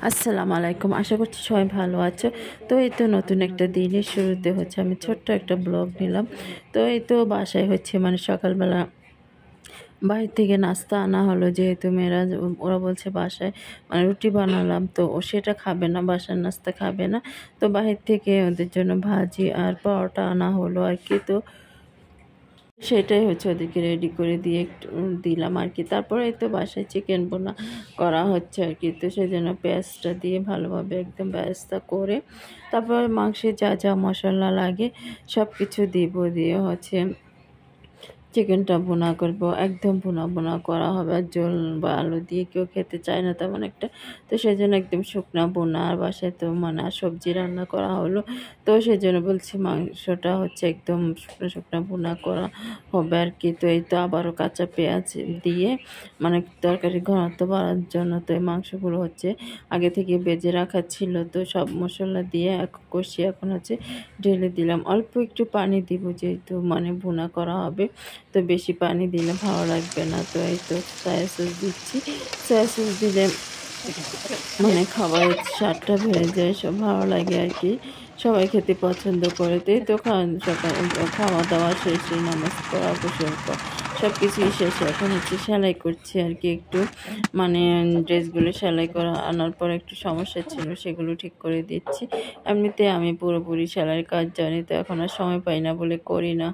আসসালামু আলাইকুম। আশা করছি সবাই ভালো আছো। তো এই তো নতুন একটা দিনের শুরুতে আমি ছোট্ট একটা ব্লগ নিলাম। তো এই তো বাসায় সকালবেলা বাহির থেকে নাস্তা আনা হলো, যেহেতু মেয়েরা ওরা বলছে বাসায় রুটি বানালাম, তো ও সেটা খাবে না, বাসার নাস্তা খাবে না। তো বাহির থেকে ওদের জন্য ভাজি আর পরোটা আনা হলো আর কি। তো সেটাই ওদেরকে রেডি করে দিয়ে একটু দিলাম আর কি। তারপরে এই তো বাসায় চিকেন বোনা করা হচ্ছে আর কি। তো সেজন্য পেঁয়াজটা দিয়ে ভালোভাবে একদম বেরেস্তা করে তারপরে মাংসে যা যা মশলা লাগে সব কিছু দিব, দিয়ে চিকেনটা ভুনা করব। একদম ভুনা ভুনা করা হবে, আর ঝোল বা আলু দিয়ে কেউ খেতে চায় না তেমন একটা। তো সেজন্য একদম শুকনা ভুনা, আর বাসায় তো আর সবজি রান্না করা হলো। তো সেজন্য বলছি মাংসটা একদম শুকনো শুকনো ভুনা করা হবে আর কি। তো এই তো আবারও কাঁচা পেঁয়াজ দিয়ে তরকারি ঘনত্ব বাড়ার জন্য তো এই মাংসগুলো আগে থেকে বেজে রাখা ছিল। তো সব মশলা দিয়ে কষিয়ে এখন ঢেলে দিলাম। অল্প একটু পানি দিব, যেহেতু ভুনা করা হবে, তো বেশি পানি দিলে ভালো লাগবে না। তো এই তো সয়া সস দিচ্ছি। সয়া সস দিলে খাবারের স্বাদটা বেড়ে যায়, সব ভালো লাগে আর কি, সবাই খেতে পছন্দ করে। তো এই তো খাওয়া দাওয়া শেষে নামাজ পড়া গোসল সব কিছুই শেষে এখন সেলাই করছি আর কি। একটু ড্রেসগুলো সেলাই করা আনার পর একটু সমস্যা ছিল, সেগুলো ঠিক করে দিচ্ছি। এমনিতে আমি পুরোপুরি সেলাইয়ের কাজ জানি, তো এখন আর সময় পাই না বলে করি না।